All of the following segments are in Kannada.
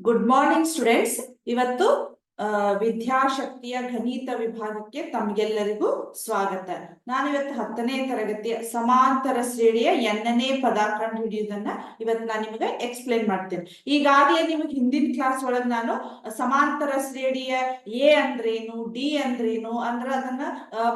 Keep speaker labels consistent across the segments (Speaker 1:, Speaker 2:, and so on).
Speaker 1: Good morning students. ಇವತ್ತು ವಿದ್ಯಾಶಕ್ತಿಯ ಗಣಿತ ವಿಭಾಗಕ್ಕೆ ತಮಗೆಲ್ಲರಿಗೂ ಸ್ವಾಗತ. ನಾನಿವತ್ತು 10ನೇ ತರಗತಿಯ ಸಮಾಂತರ ಶ್ರೇಣಿಯ n ನೇ ಪದ ಕಂಡುಹಿಡಿಯುವುದನ್ನ ಇವತ್ತು ನಾನು ನಿಮಗೆ ಎಕ್ಸ್ಪ್ಲೇನ್ ಮಾಡ್ತೇನೆ. ಈಗಾಗಲೇ ನಿಮಗೆ ಹಿಂದಿನ ಕ್ಲಾಸ್ ಒಳಗೆ ನಾನು ಸಮಾಂತರ ಶ್ರೇಣಿಯ ಎ ಅಂದ್ರೇನು, ಡಿ ಅಂದ್ರೇನು, ಅಂದ್ರೆ ಅದನ್ನ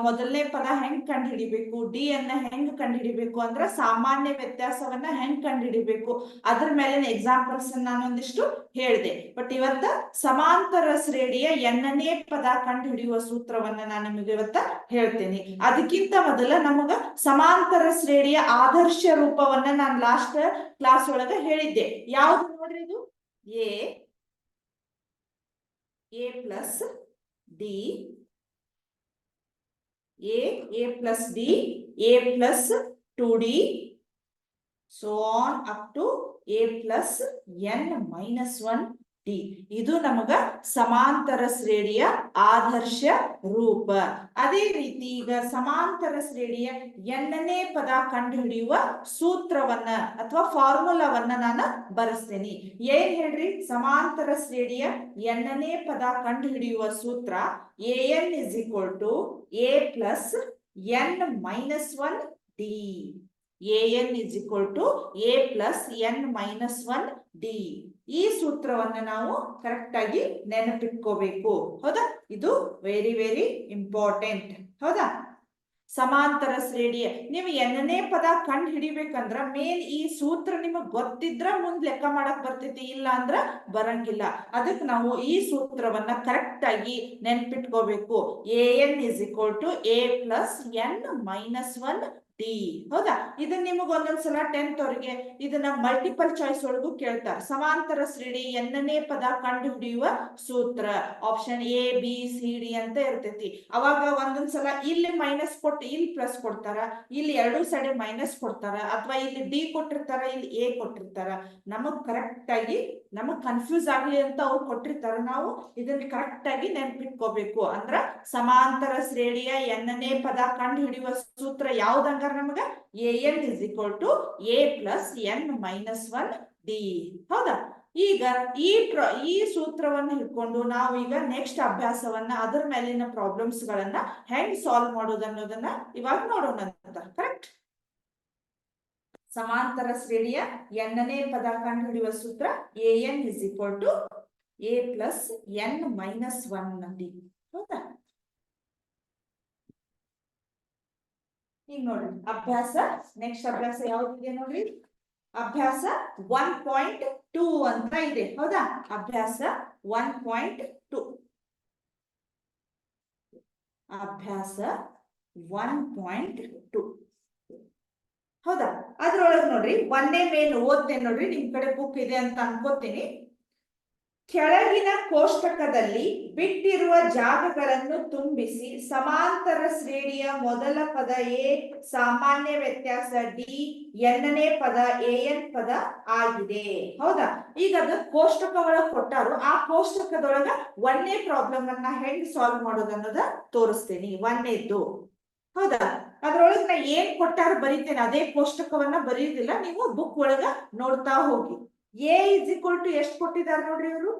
Speaker 1: ಮೊದಲನೇ ಪದ ಹೆಂಗ್ ಕಂಡುಹಿಡಿಬೇಕು, ಡಿ ಅನ್ನ ಹೆಂಗ್ ಕಂಡುಹಿಡಿಬೇಕು, ಅಂದ್ರೆ ಸಾಮಾನ್ಯ ವ್ಯತ್ಯಾಸವನ್ನ ಹೆಂಗ್ ಕಂಡುಹಿಡಿಬೇಕು, ಅದ್ರ ಮೇಲಿನ ಎಕ್ಸಾಂಪಲ್ಸ್ ನಾನು ಒಂದಿಷ್ಟು ಹೇಳಿದೆ. ಬಟ್ ಇವತ್ತ ಸಮಾಂತರ ಶ್ರೇಣಿಯ n ನೇ ಪದ ಕಂಡು ಹಿಡಿಯುವ ಸೂತ್ರವನ್ನ ನಾನು ನಿಮಗೆ ಇವತ್ತ ಹೇಳ್ತೇನೆ. ಅದಕ್ಕಿಂತ ಮೊದಲ ನಮಗ ಸಮಾಂತರ ಶ್ರೇಣಿಯ ಆದರ್ಶ ರೂಪವನ್ನ ನಾನು ಲಾಸ್ಟ್ ಕ್ಲಾಸ್ ಒಳಗ ಹೇಳಿದ್ದೆ. ಯಾವ್ದು ನೋಡ್ರಿ, ಇದು A plus D, A plus D, A plus 2d, so on up to a plus n minus 1d. ಇದು ನಮಗ ಸಮಾಂತರ ಶ್ರೇಣಿಯ ಆದರ್ಶ ರೂಪ. ಅದೇ ರೀತಿ ಈಗ ಸಮಾಂತರ ಶ್ರೇಣಿಯ n ನೇ ಪದ ಕಂಡುಹಿಡಿಯುವ ಸೂತ್ರವನ್ನ ಅಥವಾ ಫಾರ್ಮುಲಾವನ್ನ ನಾನು ಬರೆಸ್ತೇನೆ. ಏನ್ ಹೇಳ್ರಿ, ಸಮಾಂತರ ಶ್ರೇಣಿಯ n ನೇ ಪದ ಕಂಡುಹಿಡಿಯುವ ಸೂತ್ರ an is equal to a plus n minus 1d. an is equal to a plus n minus 1d. ಈ ಸೂತ್ರವನ್ನ ನಾವು ಕರೆಕ್ಟ್ ಆಗಿ ನೆನಪಿಟ್ಕೋಬೇಕು. ಹೌದಾ, ಇದು ವೆರಿ ವೆರಿ ಇಂಪಾರ್ಟೆಂಟ್. ಹೌದಾ, ಸಮಾಂತರ ಶ್ರೇಣಿಯ ನೀವು n ನೇ ಪದ ಕಂಡು ಹಿಡಿಬೇಕಂದ್ರ ಮೇನ್ ಈ ಸೂತ್ರ ನಿಮಗ್ ಗೊತ್ತಿದ್ರ ಮುಂದ್ ಲೆಕ್ಕ ಮಾಡಕ್ ಬರ್ತೈತಿ, ಇಲ್ಲ ಅಂದ್ರ ಬರಂಗಿಲ್ಲ. ಅದಕ್ಕೆ ನಾವು ಈ ಸೂತ್ರವನ್ನ ಕರೆಕ್ಟ್ ಆಗಿ ನೆನ್ಪಿಟ್ಕೋಬೇಕು. an is equal to a plus n minus 1d. ಹೌದಾ, ಇದನ್ನ ನಿಮಗ್ ಒಂದೊಂದ್ಸಲ 10th ಅವ್ರಿಗೆ ಇದನ್ನ ಮಲ್ಟಿಪಲ್ ಚಾಯ್ಸ್ ಒಳಗೂ ಕೇಳ್ತಾರೆ. ಸಮಾಂತರ ಶ್ರೇಣಿ n ನೇ ಪದ ಕಂಡು ಹಿಡಿಯುವ ಸೂತ್ರ option A B C D ಅಂತ ಇರ್ತೈತಿ. ಅವಾಗ ಒಂದೊಂದ್ಸಲ ಇಲ್ಲಿ ಮೈನಸ್ ಕೊಟ್ಟು ಇಲ್ಲಿ ಪ್ಲಸ್ ಕೊಡ್ತಾರ, ಇಲ್ಲಿ ಎರಡು ಸೈಡ್ ಮೈನಸ್ ಕೊಡ್ತಾರ, ಅಥವಾ ಇಲ್ಲಿ ಡಿ ಕೊಟ್ಟಿರ್ತಾರ, ಇಲ್ಲಿ ಎ ಕೊಟ್ಟಿರ್ತಾರ. ನಮಗ್ ಕರೆಕ್ಟ್ ಆಗಿ ನಮಗ್ ಕನ್ಫ್ಯೂಸ್ ಆಗ್ಲಿ ಅಂತ ಅವ್ರು ಕೊಟ್ಟಿರ್ತಾರ. ನಾವು ಇದನ್ನ ಕರೆಕ್ಟ್ ಆಗಿ ನೆನ್ಪಿಟ್ಕೋಬೇಕು. ಅಂದ್ರ ಸಮಾಂತರ ಶ್ರೇಣಿಯ n ನೇ ಪದ ಕಂಡು ಹಿಡಿಯುವ ಸೂತ್ರ ಯಾವ್ದಂಗ ನಮಗ an is equal to a plus n minus 1d. ಹೌದಾ, ಈಗ ಈ ಸೂತ್ರವನ್ನು ಹಿಡ್ಕೊಂಡು ನಾವು ಈಗ ನೆಕ್ಸ್ಟ್ ಅಭ್ಯಾಸವನ್ನ ಅದರ ಮೇಲಿನ ಪ್ರಾಬ್ಲಮ್ಸ್ ಗಳನ್ನ ಹೆಂಗ್ ಸಾಲ್ವ್ ಮಾಡೋದು ಅನ್ನೋದನ್ನ ಇವಾಗ ನೋಡೋಣ ಅಂತ. ಕರೆಕ್ಟ್, ಸಮಾಂತರ ಶ್ರೇಣಿಯ n ನೇ ಪದ ಕಂಡು ಹಿಡಿಯುವ ಸೂತ್ರ an is equal to a plus n minus 1d. ಹೌದಾ, ಈಗ ನೋಡ್ರಿ ಅಭ್ಯಾಸ, ನೆಕ್ಸ್ಟ್ ಅಭ್ಯಾಸ ಯಾವ್ದಿದೆ ನೋಡ್ರಿ, ಅಭ್ಯಾಸ 1.2 ಅಂತ ಇದೆ. ಹೌದಾ, ಅಭ್ಯಾಸ 1.2, ಅಭ್ಯಾಸ 1.2. ಹೌದಾ, ಅದ್ರೊಳಗೆ ನೋಡ್ರಿ 1ನೇ ಮೇನ್ ಓದ್ತೇನೆ ನೋಡ್ರಿ, ನಿಮ್ ಕಡೆ ಬುಕ್ ಇದೆ ಅಂತ ಅನ್ಕೋತೀನಿ. ಕೆಳಗಿನ ಕೋಷ್ಟಕದಲ್ಲಿ ಬಿಟ್ಟಿರುವ ಜಾಗಗಳನ್ನು ತುಂಬಿಸಿ ಸಮಾಂತರ ಶ್ರೇಣಿಯ ಮೊದಲ ಪದ ಎ, ಸಾಮಾನ್ಯ ವ್ಯತ್ಯಾಸ ಡಿ, n ನೇ ಪದ an ಪದ ಆಗಿದೆ. ಹೌದಾ, ಈಗ ಅದು ಕೋಷ್ಟಕ ಒಳಗೆ ಕೊಟ್ಟಾರು. ಆ ಕೋಷ್ಟಕದೊಳಗ 1ನೇ ಪ್ರಾಬ್ಲಮ್ ಅನ್ನ ಹೆಂಗ್ ಸಾಲ್ವ್ ಮಾಡೋದು ಅನ್ನೋದ ತೋರಿಸ್ತೇನೆ. 1ನೇದ್ದು. ಹೌದಾ, ಅದ್ರೊಳಗೆ ನಾ ಏನ್ ಕೊಟ್ಟಾರ ಬರೀತೇನೆ, ಅದೇ ಕೋಷ್ಟಕವನ್ನ ಬರೆಯುವುದಿಲ್ಲ, ನೀವು ಬುಕ್ ಒಳಗ ನೋಡ್ತಾ ಹೋಗಿ. ಎ ಇಸ್ ಈಕ್ವಲ್ ಟು ಎಷ್ಟು ಕೊಟ್ಟಿದ್ದಾರೆ ನೋಡ್ರಿ, ಇವರು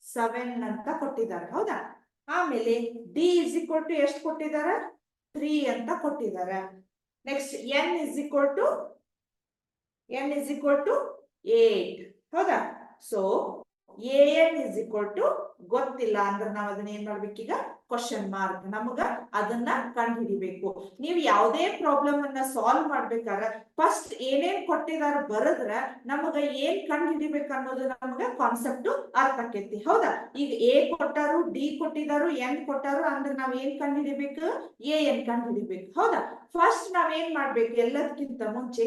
Speaker 1: 7 ಅಂತ ಕೊಟ್ಟಿದ್ದಾರೆ. ಹೌದಾ, ಆಮೇಲೆ ಡಿ ಇಸ್ ಈಕ್ವಲ್ ಟು ಎಷ್ಟು ಕೊಟ್ಟಿದ್ದಾರೆ, 3 ಅಂತ ಕೊಟ್ಟಿದ್ದಾರೆ. Next n is equal to 8. ಹೌದಾ, so an is equal to ಗೊತ್ತಿಲ್ಲ ಅಂದ್ರೆ ನಾವ್ ಅದನ್ನ ಏನ್ ಮಾಡ್ಬೇಕೀಗ, ಕ್ವಶನ್ ಮಾರ್ಕ್, ನಮಗ ಅದನ್ನ ಕಂಡು ಹಿಡಿಬೇಕು. ನೀವು ಯಾವುದೇ ಪ್ರಾಬ್ಲಮ್ ಅನ್ನ ಸಾಲ್ವ್ ಮಾಡ್ಬೇಕಾದ್ರೆ ಫಸ್ಟ್ ಏನೇನ್ ಕೊಟ್ಟಿದಾರ ಬರದ್ರ ನಮಗ ಏನ್ ಕಂಡು ಹಿಡಿಬೇಕು ಅನ್ನೋದು ನಮಗ ಕಾನ್ಸೆಪ್ಟ್ ಅರ್ಥ ಆಕೈತಿ. ಹೌದಾ, ಈಗ ಎ ಕೊಟ್ಟಾರು, ಡಿ ಕೊಟ್ಟಿದಾರು, ಎನ್ ಕೊಟ್ಟಾರು ಅಂದ್ರೆ ನಾವ್ ಏನ್ ಕಂಡು ಹಿಡಿಬೇಕು, an ಕಂಡು ಹಿಡಿಬೇಕು. ಹೌದಾ, ಫಸ್ಟ್ ನಾವ್ ಏನ್ ಮಾಡ್ಬೇಕು, ಎಲ್ಲದಕ್ಕಿಂತ ಮುಂಚೆ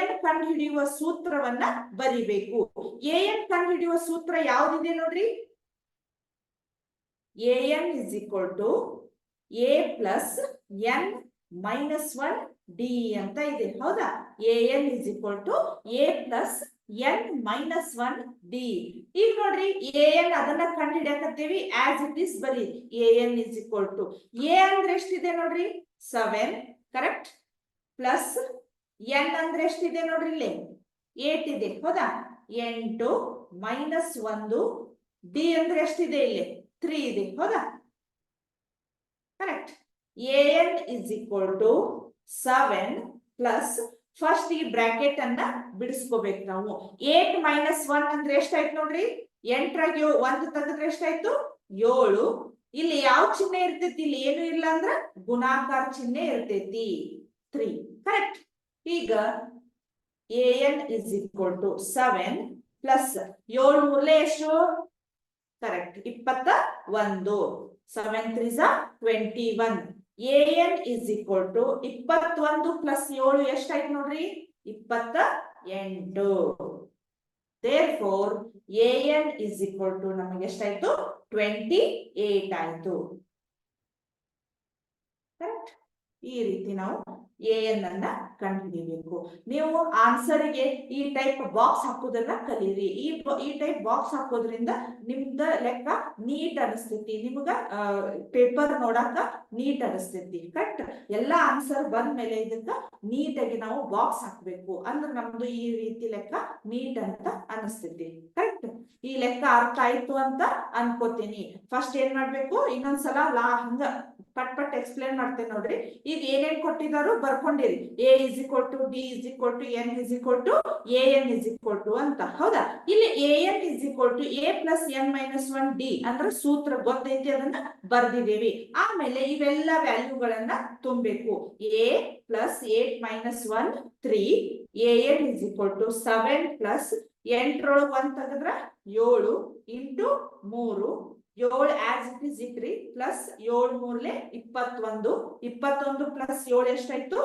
Speaker 1: an ಕಂಡು ಹಿಡಿಯುವ ಸೂತ್ರವನ್ನ ಬರಿಬೇಕು. an ಕಂಡು ಹಿಡಿಯುವ ಸೂತ್ರ ಯಾವ್ದಿದೆ ನೋಡ್ರಿ, an is equal to a plus n minus 1d ಅಂತ ಇದೆ. ಹೌದಾ, an is equal to a plus n minus 1d. ಈಗ ನೋಡ್ರಿ an ಅದನ್ನ ಕಂಡು ಹಿಡಿಯಕತ್ತೀವಿ, ಆಸ್ ಇಟ್ ಇಸ್ ಬರೀ an is equal to a ಅಂದ್ರೆ ಎಷ್ಟಿದೆ ನೋಡ್ರಿ 7, ಕರೆಕ್ಟ್, ಪ್ಲಸ್ n ಅಂದ್ರೆ ಎಷ್ಟಿದೆ ನೋಡ್ರಿ ಇಲ್ಲಿ 8 ಇದೆ ಹೌದಾ 8 ಮೈನಸ್ 1 ಡಿ ಅಂದ್ರೆ ಎಷ್ಟಿದೆ ಇಲ್ಲಿ 3 ಇದೆ ಹೌದಾ correct an is equal to 7 plus first ಈ ಬ್ರಾಕೆಟ್ ಅನ್ನ ಬಿಡಿಸ್ಕೋಬೇಕು ನಾವು 8 ಮೈನಸ್ 1 ಅಂದ್ರೆ ಎಷ್ಟಾಯ್ತು ನೋಡ್ರಿ 8ರಾಗಿ 1 ತೆಗೆದ್ರೆ ಎಷ್ಟಾಯ್ತು 7 ಇಲ್ಲಿ ಯಾವ ಚಿಹ್ನೆ ಇರ್ತೈತಿ ಇಲ್ಲಿ ಏನು ಇಲ್ಲ ಅಂದ್ರ ಗುಣಾಕಾರ ಚಿಹ್ನೆ ಇರ್ತೈತಿ 3 ಕರೆಕ್ಟ್ ಈಗ an is equal to 7 plus 7 ಮೂರಲೆ ಎಷ್ಟು correct 21 7 3 21 an is equal to 21 plus 7 ಎಷ್ಟಾಯ್ತು ನೋಡ್ರಿ 28 therefore an is equal to ನಮಗೆ ಎಷ್ಟಾಯ್ತು 28 ಆಯ್ತು ಕರೆಕ್ಟ್ ಈ ರೀತಿ ನಾವು an ಅನ್ನ ಕಂಡುಹಿಡಿಯಬೇಕು ನೀವು ಆನ್ಸರ್ ಗೆ ಈ ಟೈಪ್ ಬಾಕ್ಸ್ ಹಾಕೋದನ್ನ ಕಲೀರಿ ಈ ಟೈಪ್ ಬಾಕ್ಸ್ ಹಾಕೋದ್ರಿಂದ ನಿಮ್ದ ಲೆಕ್ಕ ನೀಟ್ ಅನಿಸ್ತೈತಿ ನಿಮಗ ಪೇಪರ್ ನೋಡಾಕ ನೀಟ್ ಅನಿಸ್ತೈತಿ ಕರೆಕ್ಟ್ ಎಲ್ಲಾ ಆನ್ಸರ್ ಬಂದ ಮೇಲೆ ಇದಕ್ಕ ನೀಟಾಗಿ ನಾವು ಬಾಕ್ಸ್ ಹಾಕ್ಬೇಕು ಅಂದ್ರೆ ನಮ್ದು ಈ ರೀತಿ ಲೆಕ್ಕ ನೀಟ್ ಅಂತ ಅನಿಸ್ತೈತಿ ಕರೆಕ್ಟ್ ಈ ಲೆಕ್ಕ ಅರ್ಥ ಆಯ್ತು ಅಂತ ಅನ್ಕೋತೀನಿ ಫಸ್ಟ್ ಏನ್ ಮಾಡ್ಬೇಕು ಇನ್ನೊಂದ್ಸಲ ಹಂಗ ಪಟ್ ಪಟ್ ಎಕ್ಸ್ಪ್ಲೇನ್ ಮಾಡ್ತೇನೆ ನೋಡ್ರಿ ಈಗ ಏನೇನ್ ಕೊಟ್ಟಿದಾರು ಬರ್ಕೊಂಡಿರಿ a is equal to d is equal to n is equal to an is equal to ಅಂತ ಹೌದಾ ಇಲ್ಲಿ an is equal to a plus n minus 1 d ಅಂದ್ರೆ ಸೂತ್ರ ಗೊತ್ತೈತಿ ಅದನ್ನ ಬರ್ದಿದ್ದೇವೆ ಆಮೇಲೆ ಇವೆಲ್ಲ ವ್ಯಾಲ್ಯೂಗಳನ್ನ ತುಂಬಬೇಕು a plus 8 minus 1 3 an is equal to 7 plus 8 1 ತೆಗೆದ್ರ 7 into 3 7 as it is ಇಟ್ರಿ ಪ್ಲಸ್ 7 ಮೂರ್ಲೆ 21 21 ಪ್ಲಸ್ 7 ಎಷ್ಟಾಯ್ತು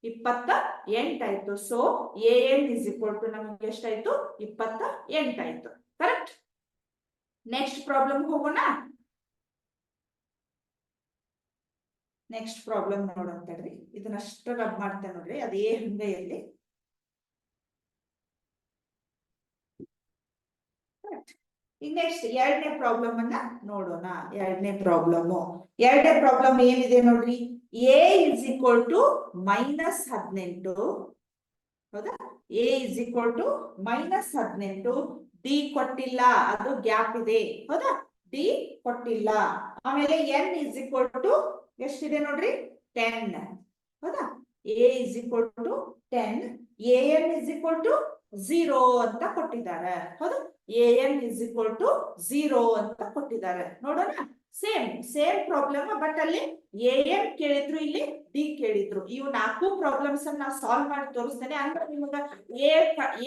Speaker 1: 28 ಆಯ್ತು so an is equal to ನಮಗೆ ಎಷ್ಟಾಯ್ತು 28 ಆಯ್ತು ಕರೆಕ್ಟ್ ನೆಕ್ಸ್ಟ್ ಪ್ರಾಬ್ಲಮ್ ಹೋಗೋಣ ನೆಕ್ಸ್ಟ್ ಪ್ರಾಬ್ಲಮ್ ನೋಡೋಣ ತಡ್ರಿ ಇದನ್ನ ಅಷ್ಟ ರಬ್ ಮಾಡ್ತೇನೆ ನೋಡ್ರಿ ಅದೇ ಹಂಗೆ ಇಲ್ಲಿ ಈಗ ನೆಕ್ಸ್ಟ್ ಎರಡನೇ ಪ್ರಾಬ್ಲಮ್ ಅನ್ನ ನೋಡೋಣ ಎರಡನೇ ಪ್ರಾಬ್ಲಮ್ ಏನಿದೆ ನೋಡ್ರಿ a is equal to -18 ಹೌದಾ a is equal to -18 d ಕೊಟ್ಟಿಲ್ಲ ಅದು ಗ್ಯಾಪ್ ಇದೆ ಹೌದಾ d ಕೊಟ್ಟಿಲ್ಲ ಆಮೇಲೆ n is equal to ಎಷ್ಟಿದೆ ನೋಡ್ರಿ 10 ಹೌದಾ a is equal to 10 an is equal to 0 ಅಂತ ಕೊಟ್ಟಿದ್ದಾರೆ ಹೌದಾ an is equal to 0 ಅಂತ ಕೊಟ್ಟಿದ್ದಾರೆ ನೋಡೋಣ ಸೇಮ್ ಪ್ರಾಬ್ಲಮ್ ಬಟ್ ಅಲ್ಲಿ an ಕೇಳಿದ್ರು ಇಲ್ಲಿ d ಕೇಳಿದ್ರು ಇವು 4 ಪ್ರಾಬ್ಲಮ್ಸ್ ಅನ್ನ ಸಾಲ್ವ್ ಮಾಡಿ ತೋರಿಸ್ತೇನೆ ಅಂದ್ರೆ ನಿಮಗೆ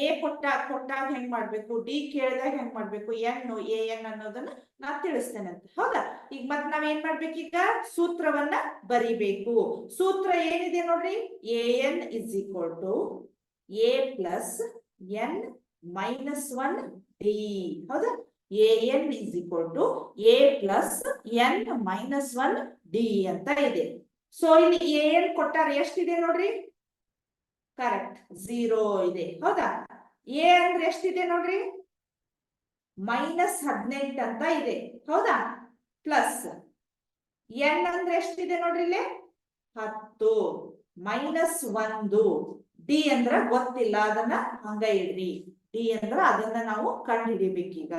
Speaker 1: a ಕೊಟ್ಟಾಗ ಹೆಂಗ್ ಮಾಡ್ಬೇಕು d ಕೇಳಿದಾಗ ಹೆಂಗ್ ಮಾಡ್ಬೇಕು an ಅನ್ನೋದನ್ನ ನಾ ತಿಳಿಸ್ತೇನೆ ಅಂತ ಹೌದಾ ಈಗ ಮತ್ ನಾವ್ ಏನ್ ಮಾಡ್ಬೇಕು ಈಗ ಸೂತ್ರವನ್ನ ಬರಿಬೇಕು ಸೂತ್ರ ಏನಿದೆ ನೋಡ್ರಿ an is equal to a plus n minus 1 d ಹೌದಾ an is equal to a plus n minus 1 d ಅಂತ ಇದೆ ಸೊ ಇಲ್ಲಿ an ಕೊಟ್ಟಾರ ಎಷ್ಟಿದೆ ನೋಡ್ರಿ ಕರೆಕ್ಟ್ 0 ಇದೆ ಹೌದಾ a ಅಂದ್ರೆ ಎಷ್ಟಿದೆ ನೋಡ್ರಿ -18 ಅಂತ ಇದೆ ಹೌದಾ ಪ್ಲಸ್ n ಅಂದ್ರೆ ಎಷ್ಟಿದೆ ನೋಡ್ರಿ ಇಲ್ಲಿ 10 -1 d ಅಂದ್ರ ಗೊತ್ತಿಲ್ಲ ಅದನ್ನ ಹಂಗ ಇಡ್ರಿ d ಅಂದ್ರ ಅದನ್ನ ನಾವು ಕಂಡು ಹಿಡಿಬೇಕೀಗ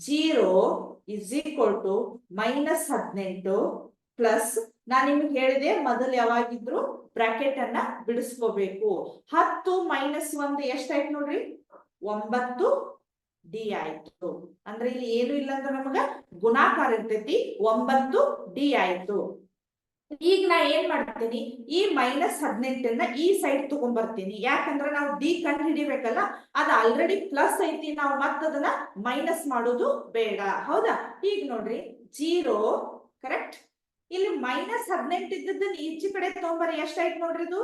Speaker 1: 0 is equal to -18 ಪ್ಲಸ್ ನಾನು ನಿಮ್ಗೆ ಹೇಳಿದೆ ಮೊದಲು ಯಾವಾಗಿದ್ರು ಬ್ರಾಕೆಟ್ ಅನ್ನ ಬಿಡಿಸ್ಕೋಬೇಕು 10 - 1 ಎಷ್ಟಾಯ್ತು ನೋಡ್ರಿ 9 d ಆಯ್ತು ಅಂದ್ರೆ ಇಲ್ಲಿ ಏನು ಇಲ್ಲ ಅಂದ್ರೆ ನಮಗ ಗುಣಾಕಾರ ಇರ್ತೈತಿ 9 d ಆಯ್ತು ಈಗ ನಾ ಏನ್ ಮಾಡ್ತೀನಿ ಈ -18 ಈ ಸೈಡ್ ತಗೊಂಡ್ಬರ್ತೀನಿ ಯಾಕಂದ್ರೆ ನಾವು ಡಿ ಕಂಡು ಹಿಡಿಬೇಕಲ್ಲ ಅದು ಆಲ್ರೆಡಿ ಪ್ಲಸ್ ಐತಿ ನಾವು ಮತ್ತದನ್ನ ಮೈನಸ್ ಮಾಡೋದು ಬೇಡ ಹೌದಾ ಈಗ ನೋಡ್ರಿ 0 ಕರೆಕ್ಟ್ ಇಲ್ಲಿ -18 ಇದ್ದದನ್ನ ಈಚೆ ಕಡೆ ತಗೊಂಬರಿ ಎಷ್ಟಾಯ್ತು ನೋಡ್ರಿ ಇದು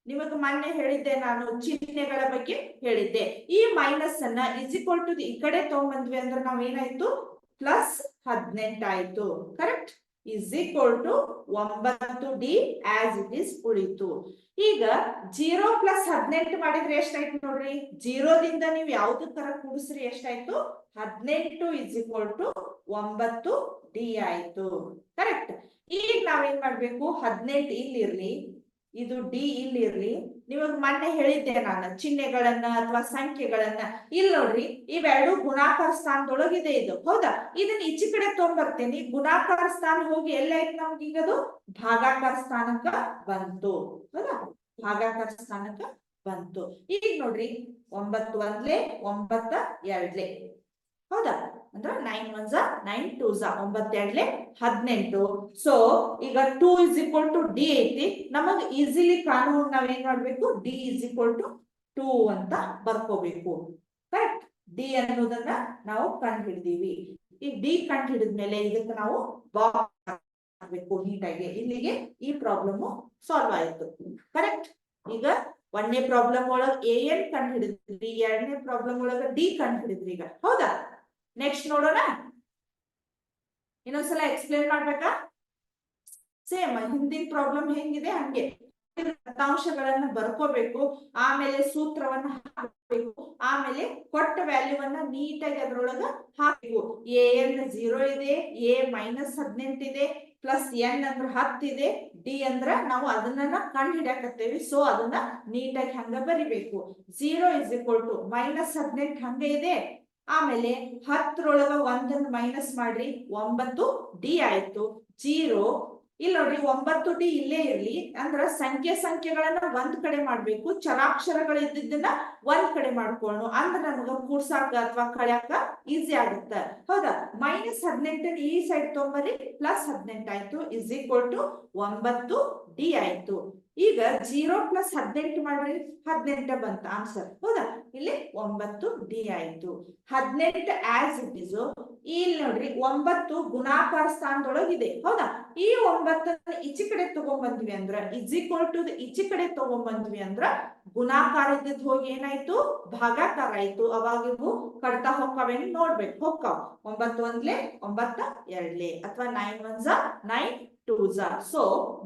Speaker 1: ನಿಮಗೆ ಮೊನ್ನೆ ಹೇಳಿದ್ದೆ ನಾನು ಚಿಹ್ನೆಗಳ ಬಗ್ಗೆ ಹೇಳಿದ್ದೆ ಈ ಮೈನಸ್ ಅನ್ನ ಇಕ್ವಲ್ ಟು ಈ ಕಡೆ ತಗೊಂಡ್ಬಂದ್ವಿ ಅಂದ್ರೆ ನಾವ್ ಏನಾಯ್ತು +18 ಆಯ್ತು correct is equal to 9d as it is ಉಳಿತು ಈಗ 0 + 18 ಮಾಡಿದ್ರೆ ಎಷ್ಟಾಯ್ತು ನೋಡ್ರಿ 0 ದಿಂದ ನೀವು ಯಾವ್ದು ತರ ಕೂಡಿಸ್ರಿ ಎಷ್ಟಾಯ್ತು 18 is equal to 9d ಆಯ್ತು ಕರೆಕ್ಟ್ ಈಗ ನಾವೇನ್ ಮಾಡ್ಬೇಕು 18 ಇಲ್ಲಿರ್ಲಿ ಇದು d ಇಲ್ಲಿರ್ಲಿ ನಿಮಗ್ ಮೊನ್ನೆ ಹೇಳಿದ್ದೆ ನಾನು ಚಿಹ್ನೆಗಳನ್ನ ಅಥವಾ ಸಂಖ್ಯೆಗಳನ್ನ. ಇಲ್ಲಿ ನೋಡ್ರಿ ಇವೆರಡು ಗುಣಾಕಾರ ಸ್ಥಾನದೊಳಗಿದೆ ಇದು, ಹೌದಾ? ಇದನ್ನ ಈಚೆ ಕಡೆ ತಗೊಂಡ್ಬರ್ತೇನೆ. ಗುಣಾಕಾರ ಸ್ಥಾನ ಹೋಗಿ ಎಲ್ಲಾಯ್ತು ನಮ್ಗೆ ಈಗ ಅದು ಭಾಗಾಕಾರ ಸ್ಥಾನಕ್ಕ ಬಂತು, ಹೌದಾ? ಭಾಗಾಕಾರ ಸ್ಥಾನಕ್ಕ ಬಂತು. ಈಗ ನೋಡ್ರಿ 9 1 9 2, ಹೌದಾ? ಅಂದ್ರೆ 9 1 9 2 9 2 18. ಸೊ ಈಗ 2 = d ಐತಿ. ನಮಗ್ ಈಸಿಲಿ ಕಾಣುವ ನಾವೇನ್ ಮಾಡ್ಬೇಕು, d = 2 ಅಂತ ಬರ್ಕೋಬೇಕು. ಕರೆಕ್ಟ್? ಡಿ ಅನ್ನೋದನ್ನ ನಾವು ಕಂಡು ಹಿಡಿದೀವಿ. ಈ ಡಿ ಕಂಡು ಹಿಡಿದ್ಮೇಲೆ ಇದಕ್ಕೆ ನಾವು ಬಾಕ್ಸ್ ಹಾಕ್ಬೇಕು ನೀಟಾಗಿ. ಇಲ್ಲಿಗೆ ಈ ಪ್ರಾಬ್ಲಮ್ ಸಾಲ್ವ್ ಆಯ್ತು. ಕರೆಕ್ಟ್? ಈಗ 1ನೇ ಪ್ರಾಬ್ಲಮ್ ಒಳಗ an ಕಂಡು ಹಿಡಿದ್ರಿ, 2ನೇ ಪ್ರಾಬ್ಲಮ್ ಒಳಗ ಡಿ ಕಂಡು ಹಿಡಿದ್ರಿ ಈಗ, ಹೌದಾ? ನೆಕ್ಸ್ಟ್ ನೋಡೋಣ. ಇನ್ನೊಂದ್ಸಲ ಎಕ್ಸ್ಪ್ಲೇನ್ ಮಾಡ್ಬೇಕಾ? ಸೇಮ್ ಹಿಂದಿನ ಪ್ರಾಬ್ಲಮ್ ಹೆಂಗಿದೆ ಹಂಗೆ ದತ್ತಾಂಶಗಳನ್ನ ಬರ್ಕೋಬೇಕು, ಆಮೇಲೆ ಸೂತ್ರವನ್ನ ಹಾಕಬೇಕು, ಆಮೇಲೆ ಕೊಟ್ಟ ವ್ಯಾಲ್ಯೂವನ್ನ ನೀಟಾಗಿ ಅದ್ರೊಳಗ ಹಾಕಬೇಕು. an 0 ಇದೆ, a -18 ಇದೆ, ಪ್ಲಸ್ n ಅಂದ್ರೆ 10 ಇದೆ, ಡಿ ಅಂದ್ರ ನಾವು ಅದನ್ನ ಕಂಡು ಹಿಡಿಯಾಕತ್ತೇವಿ. ಸೊ ಅದನ್ನ ನೀಟಾಗಿ ಹಂಗ ಬರಿಬೇಕು. 0 = -18 ಹಂಗೆ ಇದೆ. ಆಮೇಲೆ 10ರೊಳಗ 1 ಮೈನಸ್ ಮಾಡ್ರಿ, 9 ಡಿ ಆಯ್ತು. 0 ಇಲ್ಲಿ ನೋಡ್ರಿ 9 ಡಿ ಇಲ್ಲೇ ಇರ್ಲಿ. ಅಂದ್ರ ಸಂಖ್ಯೆಗಳನ್ನ ಒಂದ್ ಕಡೆ ಮಾಡ್ಬೇಕು, ಚರಾಕ್ಷರಗಳು ಇದ್ದಿದ್ದನ್ನ ಒಂದ್ ಕಡೆ ಮಾಡ್ಕೊಳ್ಳೋಣ. ಅಂದ್ರ ನಮಗ ಕೂಡ್ಸಾಕ ಅಥವಾ ಕಳ್ಯಾಕ ಈಸಿ ಆಗುತ್ತ, ಹೌದಾ? -18 ಈ ಸೈಡ್ ತೊಂಬರಿ, +18 ಆಯ್ತು, = 9 ಡಿ ಆಯ್ತು. ಈಗ 0 + 18 ಮಾಡ್ರಿ, 18 ಬಂತ ಆನ್ಸರ್, ಹೌದಾ? ಇಲ್ಲಿ 9 ಡಿ ಆಯ್ತು. 18 ಆಸ್ ಇಟ್ ಇಸ್. ಇಲ್ಲಿ ನೋಡ್ರಿ 9 ಗುಣಾಕಾರ ಸ್ಥಾನದೊಳಗಿದೆ, ಹೌದಾ? ಈ 9 ಈಚೆ ಕಡೆ ತಗೊಂಡ್ಬಂದ್ವಿ ಅಂದ್ರ ಈಚೆ ಕಡೆ ತಗೊಂಡ್ಬಂದ್ವಿ ಅಂದ್ರ ಗುಣಾಕಾರ ಇದ್ದಿದ್ ಹೋಗಿ ಏನಾಯ್ತು, ಭಾಗಾಕಾರ ಆಯ್ತು. ಅವಾಗ ಇವು ಕಡ್ತಾ ಹೋಗ್ತಾವೇನು ನೋಡ್ಬೇಕು, ಹೋಗ್ತಾವ. 9 1 9 2 ಅಥವಾ 9 1 9 2. ಸೊ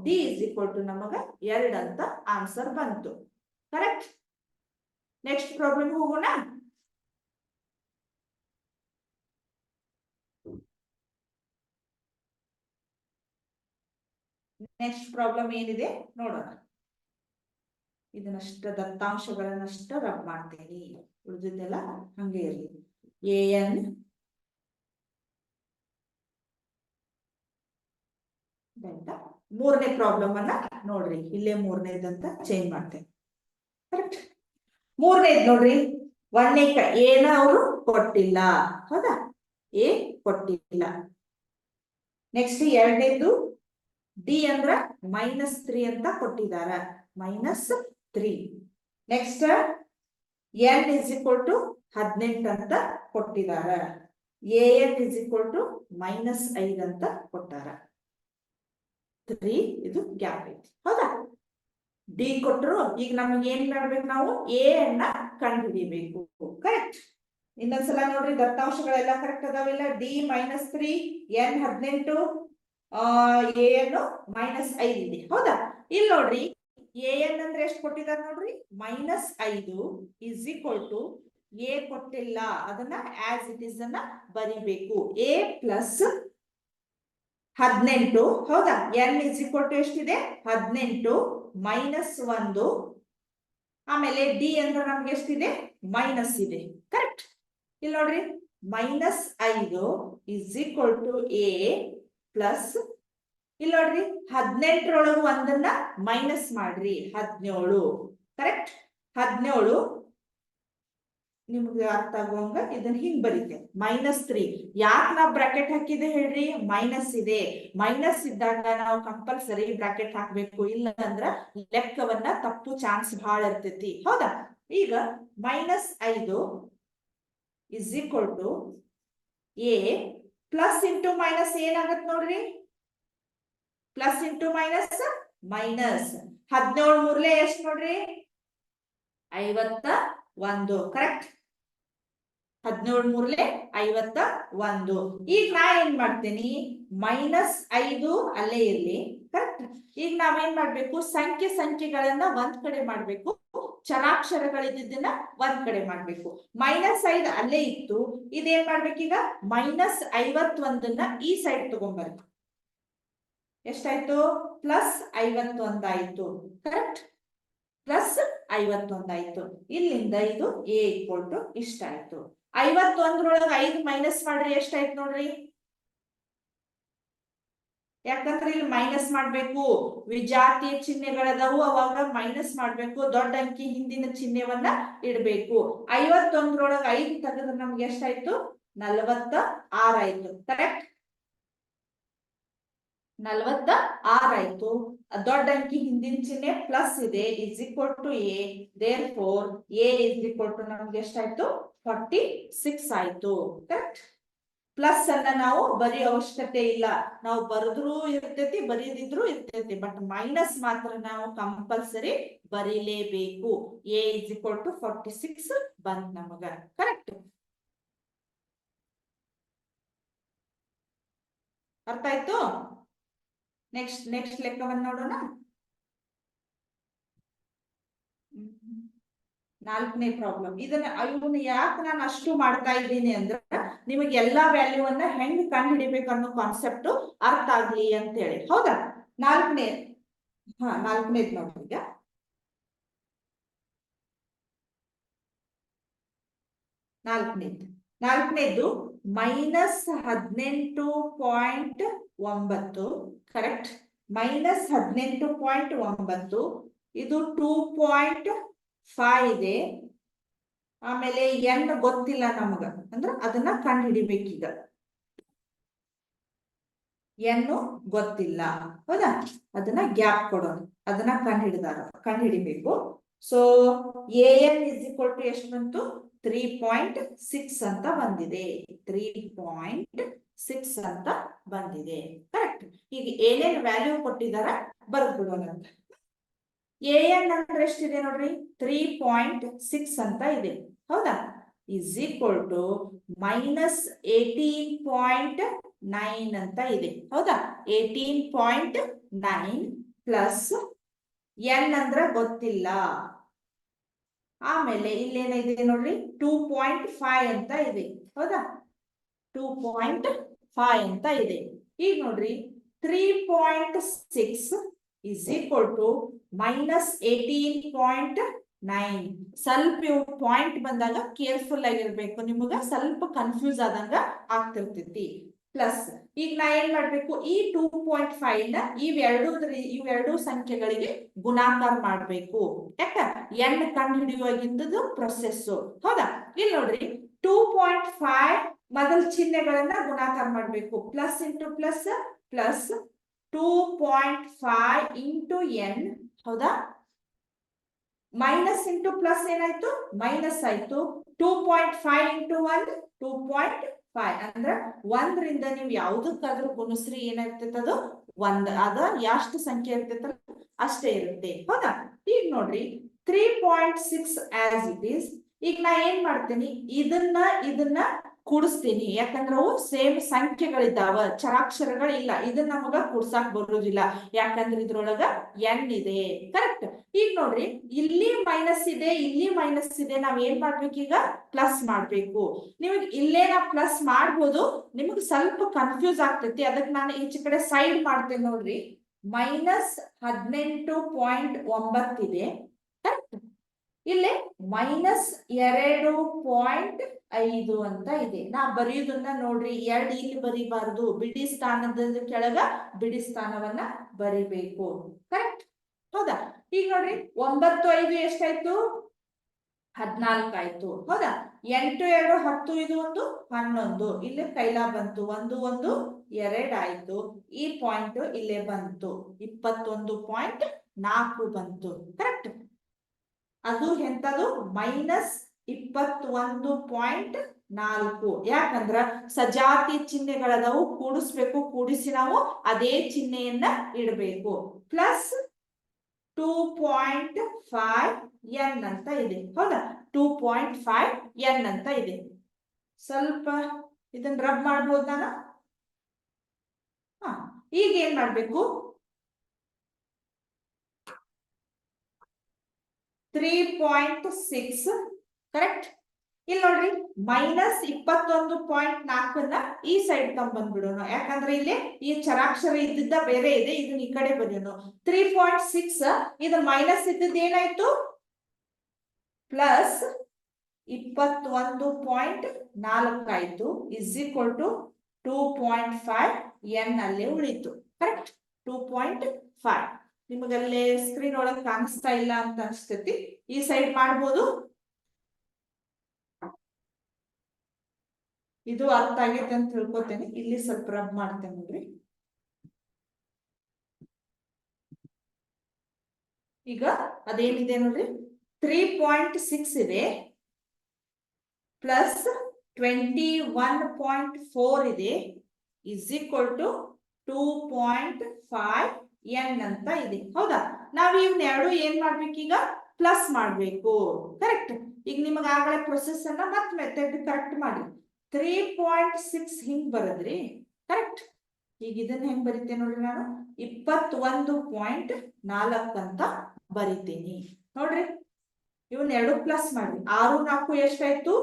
Speaker 1: ಡಿ = ನಮಗ 2 ಅಂತ ಆನ್ಸರ್ ಬಂತು. ಕರೆಕ್ಟ್? ನೆಕ್ಸ್ಟ್ ಪ್ರಾಬ್ಲಮ್ ಹೋಗೋಣ. ನೆಕ್ಸ್ಟ್ ಪ್ರಾಬ್ಲಮ್ ಏನಿದೆ ನೋಡೋಣ. ಇದನ್ನಷ್ಟ ದತ್ತಾಂಶಗಳನ್ನಷ್ಟ ರಬ್ ಮಾಡ್ತೀನಿ, ಉಳಿದಿದ್ದೆಲ್ಲ ಹಂಗೆ ಇರಲಿ. an ಅಂತ 3ನೇ ಪ್ರಾಬ್ಲಮ್ ಅನ್ನ ನೋಡ್ರಿ. ಇಲ್ಲೇ 3ನೇದಂತ ಚೇಂಜ್ ಮಾಡ್ತೇನೆ. ಕರೆಕ್ಟ್? 3ನೇದ್ ನೋಡ್ರಿ, 1ನೇ ಏನ ಅವರು ಕೊಟ್ಟಿಲ್ಲ, ಹೌದಾ? ಎ ಕೊಟ್ಟಿಲ್ಲ. ನೆಕ್ಸ್ಟ್ 2ನೇದು ಡಿ ಅಂದ್ರ -3 ಅಂತ ಕೊಟ್ಟಿದಾರ, -3. ನೆಕ್ಸ್ಟ್ n = 18 ಅಂತ ಕೊಟ್ಟಿದಾರ. an = -5 ಅಂತ ಕೊಟ್ಟಾರ. 3 ಇದು ಗ್ಯಾಪ್ ಐತಿ, ಹೌದಾ? ಡಿ ಕೊಟ್ಟರು. ಈಗ ನಮಗೆ ಏನ್ ಮಾಡ್ಬೇಕು, ನಾವು ಎ ಅನ್ನ ಕಂಡು ಹಿಡಿಬೇಕು. ಕರೆಕ್ಟ್? ಇನ್ನೊಂದ್ಸಲ ನೋಡ್ರಿ, ದತ್ತಾಂಶಗಳೆಲ್ಲ ಕರೆಕ್ಟ್ ಅದಾವಿಲ್ಲ. ಡಿ -3, n 18, an -5 ಇದೆ, ಹೌದಾ? ಇಲ್ಲಿ ನೋಡ್ರಿ an ಅಂದ್ರೆ ಎಷ್ಟು ಕೊಟ್ಟಿದ್ದಾರೆ ನೋಡ್ರಿ, -5 = a ಕೊಟ್ಟಿಲ್ಲ, ಅದನ್ನ ಆಸ್ ಇಟ್ ಇಸ್ ಅನ್ನ ಬರಿಬೇಕು. a + 18, ಹೌದಾ? n = ಎಷ್ಟಿದೆ, 18 -1. ಆಮೇಲೆ ಡಿ ಅಂದ್ರೆ ನಮ್ಗೆ ಎಷ್ಟಿದೆ, ಮೈನಸ್ ಇದೆ. ಕರೆಕ್ಟ್? ಇಲ್ಲಿ ನೋಡ್ರಿ -5 = a ಪ್ಲಸ್, ಇಲ್ಲಿ ನೋಡ್ರಿ 18ರೊಳಗೆ ಒಂದನ್ನ ಮೈನಸ್ ಮಾಡ್ರಿ, 17. ಕರೆಕ್ಟ್? 17 ನಿಮ್ಗೆ ಅರ್ಥ ಆಗುವಂಗ ಇದನ್ನ ಹಿಂಗ್ ಬರೀತೆ, -3. ಯಾಕೆ ನಾವು ಬ್ರಾಕೆಟ್ ಹಾಕಿದೆ ಹೇಳ್ರಿ, ಮೈನಸ್ ಇದೆ. ಮೈನಸ್ ಇದ್ದಾಗ ನಾವು ಕಂಪಲ್ಸರಿ ಬ್ರಾಕೆಟ್ ಹಾಕ್ಬೇಕು, ಇಲ್ಲ ಅಂದ್ರ ಲೆಕ್ಕವನ್ನ ತಪ್ಪು ಚಾನ್ಸ್ ಬಹಳ ಇರ್ತೈತಿ, ಹೌದಾ? ಈಗ -5 = a ಪ್ಲಸ್ ಇಂಟು ಮೈನಸ್ ಏನಾಗತ್ ನೋಡ್ರಿ, ಪ್ಲಸ್ ಇಂಟು ಮೈನಸ್ ಮೈನಸ್. 17 ಮೂರ್ಲೆ ಎಷ್ಟು ನೋಡ್ರಿ, 51. ಕರೆಕ್ಟ್? 17 ಮೂರ್ಲೆ 51. ಈಗ ನಾ ಏನ್ ಮಾಡ್ತೀನಿ, -5 ಅಲ್ಲೇ ಇರ್ಲಿ. ಕರೆಕ್ಟ್? ಈಗ ನಾವೇನ್ ಮಾಡ್ಬೇಕು, ಸಂಖ್ಯೆಗಳನ್ನ ಒಂದ್ ಕಡೆ ಮಾಡ್ಬೇಕು, ಚರಾಕ್ಷರಗಳಿದ್ದನ್ನ ಒಂದ್ ಕಡೆ ಮಾಡ್ಬೇಕು. -5 ಅಲ್ಲೇ ಇತ್ತು, ಇದೇನ್ ಮಾಡ್ಬೇಕೀಗ, -51ನ್ನ ಈ ಸೈಡ್ ತಗೊಂಡ್ಬರ್ಬೇಕು. ಎಷ್ಟಾಯ್ತು, +51 ಆಯ್ತು. ಕರೆಕ್ಟ್? ಪ್ಲಸ್ 51 ಆಯ್ತು. ಇಲ್ಲಿಂದ ಇದು ಎ ಈಕ್ವಲ್ ಟು ಇಷ್ಟ ಆಯ್ತು. 51ರೊಳಗೆ 5 ಮೈನಸ್ ಮಾಡ್ರಿ ಎಷ್ಟಾಯ್ತು ನೋಡ್ರಿ. ಯಾಕಂದ್ರೆ ಇಲ್ಲಿ ಮೈನಸ್ ಮಾಡ್ಬೇಕು, ವಿಜಾತಿಯ ಚಿಹ್ನೆಗಳದವು, ಅವಾಗ ಮೈನಸ್ ಮಾಡ್ಬೇಕು, ದೊಡ್ಡ ಅಂಕಿ ಹಿಂದಿನ ಚಿಹ್ನೆವನ್ನ ಇಡಬೇಕು. 51ರೊಳಗೆ 5 ತೆಗೆದ್ರೆ ನಮ್ಗೆ ಎಷ್ಟಾಯ್ತು? 46 ಆಯ್ತು. ಕರೆಕ್ಟ್, 46 ಆಯ್ತು. ದೊಡ್ಡ ಅಂಕಿ ಹಿಂದಿನ ಚಿಹ್ನೆ ಪ್ಲಸ್ ಇದೆ, is equal to A. Therefore A is equal to ನಮ್ಗೆ ಎಷ್ಟಾಯ್ತು? 46 ಆಯ್ತು. ಕರೆಕ್ಟ್. ಪ್ಲಸ್ ಅನ್ನ ನಾವು ಬರೆಯೋ ಅವಶ್ಯಕತೆ ಇಲ್ಲ, ನಾವು ಬರೆದ್ರು ಇರ್ತೈತಿ, ಬರೀದಿದ್ರು ಇರ್ತೈತಿ, ಬಟ್ ಮೈನಸ್ ಮಾತ್ರ ನಾವು ಕಂಪಲ್ಸರಿ ಬರೀಲೇಬೇಕು. ಎ ಇಸ್ ಈಕ್ವಲ್ ಟು 46 ಬಂತ್ ನಮಗ. ಕರೆಕ್ಟ್, ಅರ್ಥ ಆಯ್ತು? ನೆಕ್ಸ್ಟ್ ಲೆಕ್ಕವನ್ನು ನೋಡೋಣ. 4ನೇ ಪ್ರಾಬ್ಲಮ್. ಇವನ್ನ ಯಾಕೆ ನಾನು ಅಷ್ಟು ಮಾಡ್ತಾ ಇದ್ದೀನಿ ಅಂದ್ರೆ ನಿಮಗೆ ಎಲ್ಲಾ ವ್ಯಾಲ್ಯೂವನ್ನ ಹೆಂಗ್ ಕಂಡು ಹಿಡಿಬೇಕು ಅನ್ನೋ ಕಾನ್ಸೆಪ್ಟ್ ಅರ್ಥ ಆಗ್ಲಿ ಅಂತ ಹೇಳಿ. ಹೌದಾ? 4ನೇದ್ ನೋಡ್ರಿ. ಈಗ 4ನೇದು -18.9. ಕರೆಕ್ಟ್, -18.9. ಇದು 2.5 ಇದೆ. ಆಮೇಲೆ n ಗೊತ್ತಿಲ್ಲ ನಮಗ, ಅಂದ್ರೆ ಅದನ್ನ ಕಂಡು ಹಿಡಿಬೇಕೀಗ. n ಗೊತ್ತಿಲ್ಲ, ಹೌದಾ? ಅದನ್ನ ಗ್ಯಾಪ್ ಕೊಡೋಣ, ಅದನ್ನ ಕಂಡು ಹಿಡಿಬೇಕು. So an is equal to ಎಷ್ಟು ಬಂತು? 3.6 ಅಂತ ಬಂದಿದೆ. 3.6 ಅಂತ ಬಂದಿದೆ. ಕರೆಕ್ಟ್. ಈಗ ಏನೇನ್ ವ್ಯಾಲ್ಯೂ ಕೊಟ್ಟಿದಾರ ಬರ್ಬಿಡೋಣ. an ಅಂದ್ರೆ ಎಷ್ಟಿದೆ ನೋಡ್ರಿ? 3.6 ಅಂತ ಇದೆ, ಹೌದಾ? ಇಸ್ ಈಕ್ವಲ್ ಟು -18.9 ಅಂತ ಇದೆ, ಹೌದಾ? 18.9 ಪ್ಲಸ್ n ಅಂದ್ರೆ ಗೊತ್ತಿಲ್ಲ. ಆಮೇಲೆ ಇಲ್ಲೇನಿದೆ ನೋಡ್ರಿ? 2.5 ಅಂತ ಇದೆ, ಹೌದಾ? 2.5 ಅಂತ ಇದೆ. ಈಗ ನೋಡ್ರಿ, 3.6 is equal to -18.9. ಸ್ವಲ್ಪ ಇವು ಪಾಯಿಂಟ್ ಬಂದಾಗ ಕೇರ್ಫುಲ್ ಆಗಿರ್ಬೇಕು, ನಿಮಗ ಸ್ವಲ್ಪ ಕನ್ಫ್ಯೂಸ್ ಆದಂಗ ಆಗ್ತಿರ್ತೈತಿ. ಪ್ಲಸ್ ಈಗ ನಾ ಏನ್ ಮಾಡ್ಬೇಕು? ಈ 2.5 ನ ಇವೆರಡು ಸಂಖ್ಯೆಗಳಿಗೆ ಗುಣಾಕಾರ ಮಾಡ್ಬೇಕು. ಯಾಕ? n ಕಂಡು ಹಿಡಿಯುವಾಗಿಂದದು ಪ್ರೊಸೆಸ್, ಹೌದಾ? ಇಲ್ಲಿ ನೋಡ್ರಿ, 2.5 ಮೊದಲ ಚಿಹ್ನೆಗಳನ್ನ ಗುಣಾಕಾರ ಮಾಡ್ಬೇಕು. Plus into plus plus 2.5 into n, ಹೌದಾ? ಮೈನಸ್ ಇಂಟು ಪ್ಲಸ್ ಏನಾಯ್ತು? ಮೈನಸ್ ಆಯ್ತು. 2.5 ಇಂಟು 1 2.5 ಅಂದ್ರೆ 1ರಿಂದ ನೀವು ಯಾವ್ದಕ್ಕಾದ್ರೂ ಗುಣಿಸ್ರಿ ಏನಾಗ್ತೈತೆ? ಅದು 1. ಅದ ಎಷ್ಟು ಸಂಖ್ಯೆ ಇರ್ತೈತಲ್ಲ ಅಷ್ಟೇ ಇರುತ್ತೆ, ಹೌದಾ? ಈಗ ನೋಡ್ರಿ, 3.6 ಆಸ್ ಇಟ್ ಈಸ್. ಈಗ ನಾ ಏನ್ ಮಾಡ್ತೀನಿ? ಇದನ್ನ ಕೂಡಿಸ್ತೀನಿ, ಯಾಕಂದ್ರೆ ಅವು ಸೇಮ್ ಸಂಖ್ಯೆಗಳಿದ್ದಾವ, ಚರಾಕ್ಷರಗಳಿಲ್ಲ. ಇದನ್ನ ನಮಗ ಕೂಡ್ಸಾಕ್ ಬರೋದಿಲ್ಲ, ಯಾಕಂದ್ರೆ ಇದ್ರೊಳಗ n ಇದೆ. ಕರೆಕ್ಟ್. ಈಗ ನೋಡ್ರಿ, ಇಲ್ಲಿ ಮೈನಸ್ ಇದೆ, ಇಲ್ಲಿ ಮೈನಸ್ ಇದೆ. ನಾವ್ ಏನ್ ಮಾಡ್ಬೇಕೀಗ? ಪ್ಲಸ್ ಮಾಡ್ಬೇಕು. ನಿಮಗೆ ಇಲ್ಲೇ ನಾ ಪ್ಲಸ್ ಮಾಡ್ಬೋದು, ನಿಮಗೆ ಸ್ವಲ್ಪ ಕನ್ಫ್ಯೂಸ್ ಆಗ್ತೈತಿ, ಅದಕ್ಕೆ ನಾನು ಈಚೆ ಕಡೆ ಸೈಡ್ ಮಾಡ್ತೇನೆ ನೋಡ್ರಿ. -18.9 ಇದೆ. ಕರೆಕ್ಟ್. ಇಲ್ಲಿ -2.5 ಅಂತ ಇದೆ. ನಾ ಬರೆಯುವುದನ್ನ ನೋಡ್ರಿ, 2 ಇಲ್ಲಿ ಬರೀಬಾರ್ದು, ಬಿಡಿ ಸ್ಥಾನದ ಕೆಳಗ ಬಿಡಿ ಸ್ಥಾನವನ್ನ ಬರಿಬೇಕು. ಕರೆಕ್ಟ್, ಹೌದಾ? ಈಗ ನೋಡ್ರಿ, 9 5 ಎಷ್ಟಾಯ್ತು? 14 ಆಯ್ತು, ಹೌದಾ? 8 2 10, ಇದು ಒಂದು 11. ಇಲ್ಲಿ ಕೈಲಾ ಬಂತು, 1 1 2 ಆಯ್ತು. ಈ ಪಾಯಿಂಟ್ ಇಲ್ಲೇ ಬಂತು, 21.4 ಬಂತು. ಕರೆಕ್ಟ್. ಅದು ಎಂತದು? -21.4. ಯಾಕಂದ್ರ ಸಜಾತಿ ಚಿಹ್ನೆಗಳದವು, ಕೂಡಿಸ್ಬೇಕು, ಕೂಡಿಸಿ ನಾವು ಅದೇ ಚಿಹ್ನೆಯನ್ನ ಇಡಬೇಕು. ಪ್ಲಸ್ 2.5 n ಅಂತ ಇದೆ, ಹೌದಾ? 2.5 n ಅಂತ ಇದೆ. ಸ್ವಲ್ಪ ಇದನ್ನ ರಬ್ ಮಾಡ್ಬೋದು ನಾನು. ಈಗ ಏನ್ ಮಾಡ್ಬೇಕು? 3.6 ಕರೆಕ್ಟ್. ಇಲ್ಲಿ ನೋಡ್ರಿ -21.4ನ್ನ ಈ ಸೈಡ್ ಬಂದ್ಬಿಡೋಣ, ಯಾಕಂದ್ರೆ ಇಲ್ಲಿ ಈ ಚರಾಕ್ಷರ ಇದ್ದಿದ್ದ ಬೇರೆ ಇದೆ, ಇದನ್ನ ಈ ಕಡೆ ಬರೆಯೋಣ. 3.6 ಇದು ಮೈನಸ್ ಇದ್ದದ್ದು ಏನಾಯ್ತು ಪ್ಲಸ್ 21.4 ಆಯ್ತು, ಇಸ್ ಈಕ್ವಲ್ ಟು 2.5 n ಅಲ್ಲೇ ಉಳಿತು. ಕರೆಕ್ಟ್, 2.5. ನಿಮಗಲ್ಲೇ ಸ್ಕ್ರೀನ್ ಒಳಗೆ ಕಾಣಿಸ್ತಾ ಇಲ್ಲ ಅಂತ ಅನ್ಸ್ತೈತಿ, ಈ ಸೈಡ್ ಮಾಡ್ಬೋದು. ಇದು ಅರ್ಥ ಆಗೈತೆ ಅಂತ ತಿಳ್ಕೊತೇನೆ. ಇಲ್ಲಿ ಸ್ವಲ್ಪ ರಬ್ ಮಾಡ್ತೇನೆ ನೋಡ್ರಿ. ಈಗ ಅದೇನಿದೆ ನೋಡ್ರಿ, 3.6 ಇದೆ ಪ್ಲಸ್ 21.4 ಇದೆ, ಇಸ್ ಈಕ್ವಲ್ ಟು 2.5 n ಅಂತ ಇದೆ. ಹೌದಾ, ನಾವ್ ಇವ್ನ ಎರಡು ಏನ್ ಮಾಡ್ಬೇಕೀಗ ಪ್ಲಸ್ ಮಾಡ್ಬೇಕು. ಕರೆಕ್ಟ್. ಈಗ ನಿಮಗೆ ಆಗಲೇ ಪ್ರೊಸೆಸ್ ಅನ್ನ ಮತ್ತೆ ಮೆಥಡ್ ಕರೆಕ್ಟ್ ಮಾಡಿ. 3.6 ಹಿಂಗ್ ಬರದ್ರಿ. ಕರೆಕ್ಟ್. ಈಗ ಇದನ್ನ ಹೆಂಗ್ ಬರೀತೇನೆ ನೋಡ್ರಿ, ನಾನು 21.4 ಅಂತ ಬರಿತೀನಿ ನೋಡ್ರಿ. ಇವನ್ ಎರಡು ಪ್ಲಸ್ ಮಾಡಿ, 6 4 ಎಷ್ಟಾಯ್ತು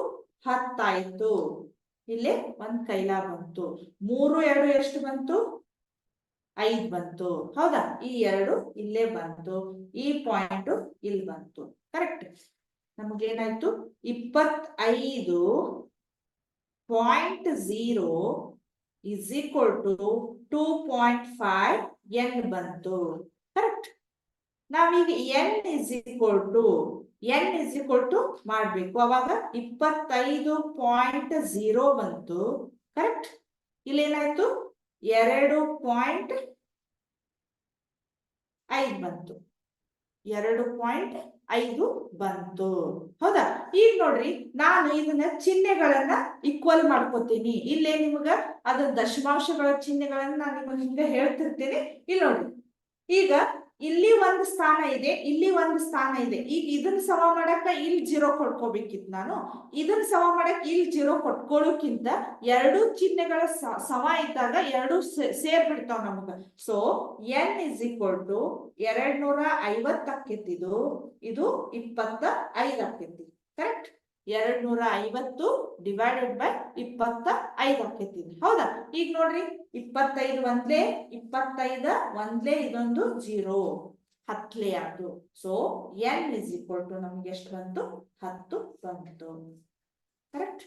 Speaker 1: 10 ಆಯ್ತು. ಇಲ್ಲೇ ಒಂದ್ ಕೈಲಾ ಬಂತು. 3 2 ಎಷ್ಟು ಬಂತು 5 ಬಂತು. ಹೌದಾ, ಈ 2 ಇಲ್ಲೇ ಬಂತು, ಈ ಪಾಯಿಂಟ್ ಇಲ್ಲಿ ಬಂತು. ಕರೆಕ್ಟ್. ನಮಗೇನಾಯ್ತು 25.0 is equal to 2.5 n ಬಂತು. ಕರೆಕ್ಟ್. ನಾವೀಗ n is equal to ಮಾಡ್ಬೇಕು. ಅವಾಗ 25.0 ಬಂತು. ಕರೆಕ್ಟ್. ಇಲ್ಲೇನಾಯ್ತು 2.5 ಬಂತು, 2.5 ಬಂತು. ಹೌದಾ, ಈಗ ನೋಡ್ರಿ ನಾನು ಇದನ್ನ ಚಿಹ್ನೆಗಳನ್ನ ಈಕ್ವಲ್ ಮಾಡ್ಕೋತೀನಿ. ಇಲ್ಲೇ ನಿಮ್ಗ ಅದ ದಶಮಾಂಶಗಳ ಚಿಹ್ನೆಗಳನ್ನ ನಾನು ನಿಮಗೆ ಹಿಂಗ ಹೇಳ್ತಿರ್ತೇನೆ. ಇಲ್ಲಿ ನೋಡ್ರಿ, ಈಗ ಇಲ್ಲಿ ಒಂದು ಸ್ಥಾನ ಇದೆ, ಇಲ್ಲಿ ಒಂದು ಸ್ಥಾನ ಇದೆ. ಈಗ ಇದನ್ನ ಸಮ ಮಾಡಕ್ಕ ಇಲ್ಲಿ 0 ಕೊಟ್ಕೋಬೇಕಿತ್ತು ನಾನು. ಇದನ್ನ ಸಮ ಮಾಡಕ್ ಇಲ್ಲಿ 0 ಕೊಟ್ಕೊಳ್ಳೋಕ್ಕಿಂತ ಎರಡು ಚಿಹ್ನೆಗಳ ಸಮ ಇದ್ದಾಗ ಎರಡು ಸೇರ್ಬಿಡ್ತಾವ ನಮಗ. So n is equal to 250 ಆಕ್ಕೇತಿದು, ಇದು 25 ಆಕ್ಕೇತಿ. ಕರೆಕ್ಟ್. 250 ಡಿವೈಡೆಡ್ ಬೈ 25 ಆಕ್ಕೇತಿ. ಹೌದಾ, ಈಗ ನೋಡ್ರಿ 25 ಒಂದ್ಲೆ, 25 ಒಂದ್ಲೆ, ಇದೊಂದು 0 10 ಆಯ್ತು. So n is equal to ನಮ್ಗೆ ಎಷ್ಟು ಬಂತು 10 ಬಂತು. ಕರೆಕ್ಟ್.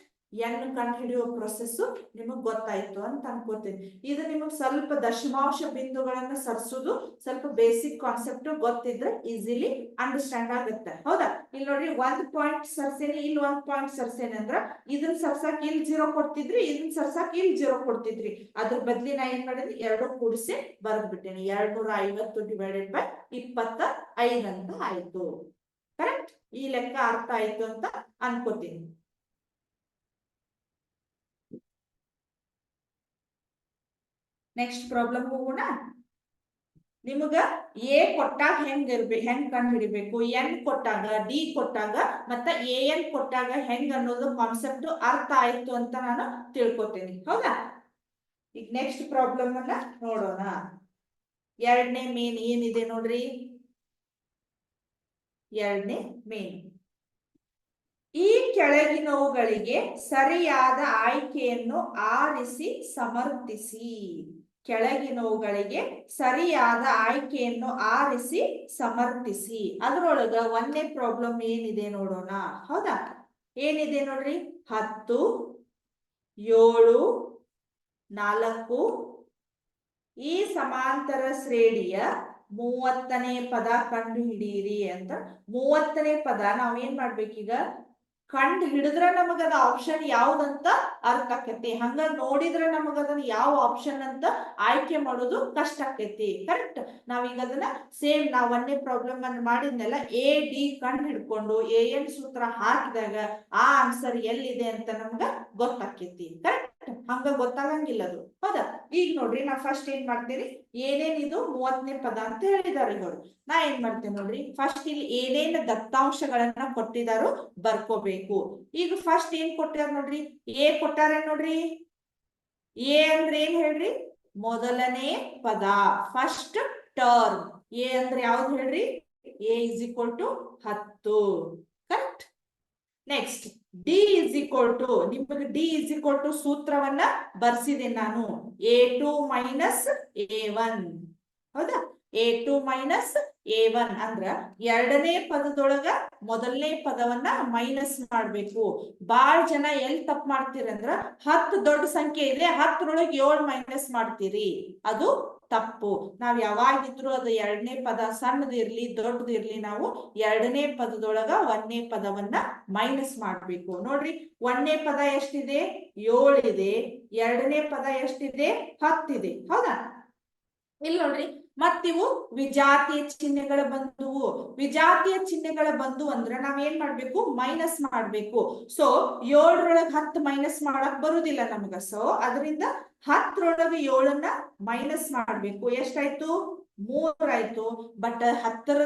Speaker 1: n ಕಂಡು ಹಿಡಿಯುವ ಪ್ರೊಸೆಸ್ ನಿಮಗ್ ಗೊತ್ತಾಯ್ತು ಅಂತ ಅನ್ಕೋತೀನಿ. ಇದು ನಿಮಗ್ ಸ್ವಲ್ಪ ದಶಮಾಂಶ ಬಿಂದುಗಳನ್ನ ಸರ್ಸೋದು ಸ್ವಲ್ಪ ಬೇಸಿಕ್ ಕಾನ್ಸೆಪ್ಟ್ ಗೊತ್ತಿದ್ರೆ ಈಸಿಲಿ ಅಂಡರ್ಸ್ಟ್ಯಾಂಡ್ ಆಗುತ್ತೆ. ಹೌದಾ, ಇಲ್ಲಿ ನೋಡ್ರಿ 1 ಪಾಯಿಂಟ್ ಸರ್ಸೇನೆ, ಇಲ್ಲಿ 1 ಪಾಯಿಂಟ್ ಸರ್ಸೇನೆ ಅಂದ್ರ ಇದನ್ನ ಸರ್ಸಾಕ್ ಇಲ್ಲಿ 0 ಕೊಡ್ತಿದ್ರಿ, ಇದನ್ನ ಸರ್ಸಾಕ್ ಇಲ್ಲಿ 0 ಕೊಡ್ತಿದ್ರಿ. ಅದ್ರ ಬದ್ಲಿ ನಾ ಏನ್ ಮಾಡಿದ್ರಿ, ಎರಡು ಕೂಡಿಸಿ ಬರೆದ್ಬಿಟ್ಟೇನೆ. 250 ಡಿವೈಡೆಡ್ ಬೈ 25 ಅಂತ ಆಯ್ತು. ಕರೆಕ್ಟ್. ಈ ಲೆಕ್ಕ ಅರ್ಥ ಆಯ್ತು ಅಂತ ಅನ್ಕೋತೀನಿ. ನೆಕ್ಸ್ಟ್ ಪ್ರಾಬ್ಲಮ್ ಹೋಗೋಣ. ನಿಮಗ ಎ ಕೊಟ್ಟಾಗ ಹೆಂಗ್ ಕಂಡು ಹಿಡಿಬೇಕು, ಎನ್ ಕೊಟ್ಟಾಗ, ಡಿ ಕೊಟ್ಟಾಗ ಮತ್ತ ಎನ್ ಕೊಟ್ಟಾಗ ಹೆಂಗ್ ಅನ್ನೋದು ಕಾನ್ಸೆಪ್ಟ್ ಅರ್ಥ ಆಯ್ತು ಅಂತ ನಾನು ತಿಳ್ಕೊತೀನಿ. ಹೌದಾ, ಈಗ ನೆಕ್ಸ್ಟ್ ಪ್ರಾಬ್ಲಮ್ ಅನ್ನ ನೋಡೋಣ. ಎರಡನೇ ಮೇನ್ ಏನಿದೆ ನೋಡ್ರಿ, ಎರಡನೇ ಮೇನ್, ಈ ಕೆಳಗಿನವುಗಳಿಗೆ ಸರಿಯಾದ ಆಯ್ಕೆಯನ್ನು ಆರಿಸಿ ಸಮರ್ಥಿಸಿ. ಕೆಳಗಿನವುಗಳಿಗೆ ಸರಿಯಾದ ಆಯ್ಕೆಯನ್ನು ಆರಿಸಿ ಸಮರ್ಥಿಸಿ. ಅದರೊಳಗ ಒಂದೇ ಪ್ರಾಬ್ಲಮ್ ಏನಿದೆ ನೋಡೋಣ. ಹೌದಾ, ಏನಿದೆ ನೋಡ್ರಿ, 10 7 4 ಈ ಸಮಾಂತರ ಶ್ರೇಣಿಯ 30ನೇ ಪದ ಕಂಡು ಹಿಡಿಯಿರಿ ಅಂತ. 30ನೇ ಪದ ನಾವೇನ್ ಮಾಡ್ಬೇಕೀಗ ಕಂಡು ಹಿಡಿದ್ರ ನಮಗದ ಆಪ್ಷನ್ ಯಾವ್ದಂತ ಅರ್ಥ ಆಕೈತಿ. ಹಂಗ ನೋಡಿದ್ರ ನಮಗದನ್ನ ಯಾವ ಆಪ್ಷನ್ ಅಂತ ಆಯ್ಕೆ ಮಾಡೋದು ಕಷ್ಟ ಆಕೈತಿ. ಕರೆಕ್ಟ್. ನಾವೀಗ ಅದನ್ನ ಸೇಮ್ ನಾವ್ ಒಂದೇ ಪ್ರಾಬ್ಲಮ್ ಅನ್ನು ಮಾಡಿದ್ನೆಲ್ಲ ಎ ಡಿ ಕಂಡು ಹಿಡ್ಕೊಂಡು ಎನ್ ಸೂತ್ರ ಹಾಕಿದಾಗ ಆ ಆನ್ಸರ್ ಎಲ್ಲಿದೆ ಅಂತ ನಮ್ಗ ಗೊತ್ತಾಕೈತಿ. ಕರೆಕ್ಟ್. ಹಂಗ ಗೊತ್ತಾಗಂಗಿಲ್ಲ ಅದು. ಹೌದಾ, ಈಗ ನೋಡ್ರಿ ನಾ ಫಸ್ಟ್ ಏನ್ ಮಾಡ್ತೀನಿ, ಏನೇನಿದು 30ನೇ ಪದ ಅಂತ ಹೇಳಿದಾರೆ ಇವರು. ನಾ ಏನ್ ಮಾಡ್ತೇನೆ ನೋಡ್ರಿ, ಫಸ್ಟ್ ಇಲ್ಲಿ ಏನೇನು ದತ್ತಾಂಶಗಳನ್ನ ಕೊಟ್ಟಿದಾರೋ ಬರ್ಕೋಬೇಕು. ಈಗ ಫಸ್ಟ್ ಏನ್ ಕೊಟ್ಟಾರ ನೋಡ್ರಿ, ಎ ಕೊಟ್ಟಾರ ನೋಡ್ರಿ. ಎ ಅಂದ್ರೆ ಏನ್ ಹೇಳ್ರಿ, ಮೊದಲನೇ ಪದ, ಫಸ್ಟ್ ಟರ್ಮ್. ಎ ಅಂದ್ರೆ ಯಾವ್ದು ಹೇಳ್ರಿ, A is equal to 10. Correct. Next D is equal to, ನಿಮಗೆ ಡಿ ಇಸ್ ಈಕ್ವಲ್ ಟು ಸೂತ್ರವನ್ನ ಬರ್ಸಿದೆ ನಾನು, A2 ಮೈನಸ್ A1. ಹೌದಾ? A2 ಮೈನಸ್ A1 ಅಂದ್ರ ಎರಡನೇ ಪದದೊಳಗ ಮೊದಲನೇ ಪದವನ್ನ ಮೈನಸ್ ಮಾಡ್ಬೇಕು. ಬಾಳ ಜನ ಎಲ್ಲಿ ತಪ್ಪು ಮಾಡ್ತೀರಂದ್ರ 10 ದೊಡ್ಡ ಸಂಖ್ಯೆ ಇದೆ, 10ರೊಳಗೆ 7 ಮೈನಸ್ ಮಾಡ್ತೀರಿ, ಅದು ತಪ್ಪು. ನಾವ್ ಯಾವಾಗಿದ್ರು ಅದು ಎರಡನೇ ಪದ ಸಣ್ಣದಿರ್ಲಿ ದೊಡ್ಡದಿರ್ಲಿ, ನಾವು ಎರಡನೇ ಪದದೊಳಗ ಒಂದನೇ ಪದವನ್ನ ಮೈನಸ್ ಮಾಡ್ಬೇಕು. ನೋಡ್ರಿ, ಒಂದನೇ ಪದ ಎಷ್ಟಿದೆ? 7 ಇದೆ. ಎರಡನೇ ಪದ ಎಷ್ಟಿದೆ? 10 ಇದೆ. ಹೌದಾ? ಇಲ್ಲಿ ನೋಡ್ರಿ, ಮತ್ತಿವು ವಿಜಾತಿಯ ಚಿಹ್ನೆಗಳ ಬಂಧುವು. ವಿಜಾತಿಯ ಚಿಹ್ನೆಗಳ ಬಂಧು ಅಂದ್ರೆ ನಾವ್ ಏನ್ ಮಾಡ್ಬೇಕು? ಮೈನಸ್ ಮಾಡ್ಬೇಕು. ಸೊ 7ರೊಳಗೆ 10 ಮೈನಸ್ ಮಾಡಕ್ ಬರುದಿಲ್ಲ ನಮ್ಗ. ಸೊ ಅದರಿಂದ 10ರೊಳಗೆ 7ನ್ನ ಮೈನಸ್ ಮಾಡ್ಬೇಕು. ಎಷ್ಟಾಯ್ತು? 3 ಆಯ್ತು. ಬಟ್ 10ರ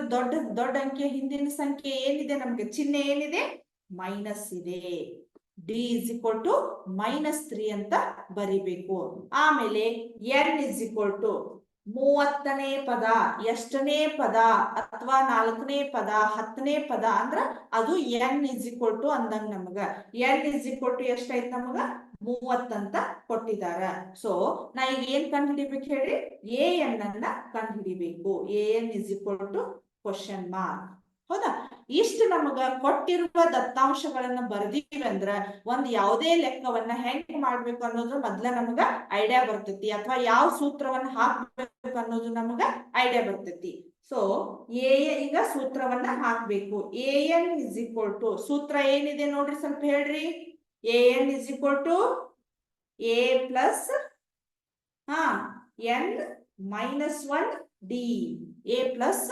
Speaker 1: ದೊಡ್ಡ ಅಂಕೆ ಹಿಂದಿನ ಸಂಖ್ಯೆ ಏನಿದೆ? ನಮ್ಗೆ ಚಿಹ್ನೆ ಏನಿದೆ? ಮೈನಸ್ ಇದೆ. ಡಿ ಇಸ್ ಈಕ್ವಲ್ ಟು -3 ಅಂತ ಬರಿಬೇಕು. ಆಮೇಲೆ n ಇಸ್ ಈಕ್ವಲ್ ಟು 30ನೇ ಪದ, ಎಷ್ಟನೇ ಪದ ಅಥವಾ 4ನೇ ಪದ, 10ನೇ ಪದ ಅಂದ್ರ ಅದು n ಇಸ್ ಈಕ್ವಲ್ ಟು ಅಂದಂಗ ನಮಗ. n ಇಸ್ ಈಕ್ವಲ್ ಟು ಎಷ್ಟಾಯ್ತು ನಮಗ? 30 ಅಂತ ಕೊಟ್ಟಿದಾರ. ಸೊ ನಾ ಈಗ ಏನ್ ಕಂಡು ಹಿಡಿಬೇಕು ಹೇಳ್ರಿ? an ಅನ್ನ ಕಂಡು ಹಿಡಿಬೇಕು. an is equal to question mark. ಹೌದಾ? ಇಷ್ಟು ನಮಗ ಕೊಟ್ಟಿರುವ ದತ್ತಾಂಶಗಳನ್ನ ಬರ್ದೀವಿ ಅಂದ್ರ ಒಂದ್ ಯಾವುದೇ ಲೆಕ್ಕವನ್ನ ಹೆಂಗ್ ಮಾಡ್ಬೇಕು ಅನ್ನೋದು ಮೊದ್ಲ ನಮಗ ಐಡಿಯಾ ಬರ್ತೈತಿ, ಅಥವಾ ಯಾವ ಸೂತ್ರವನ್ನ ಹಾಕ್ಬೇಕು ಅನ್ನೋದು ನಮಗ ಐಡಿಯಾ ಬರ್ತೈತಿ. ಸೊ ಈಗ ಸೂತ್ರವನ್ನ ಹಾಕ್ಬೇಕು. an ಇಸ್ ಈಕ್ವಲ್ ಟು, ಸೂತ್ರ ಏನಿದೆ ನೋಡ್ರಿ, ಸ್ವಲ್ಪ ಹೇಳ್ರಿ. an is equal to a plus n minus 1 d. a plus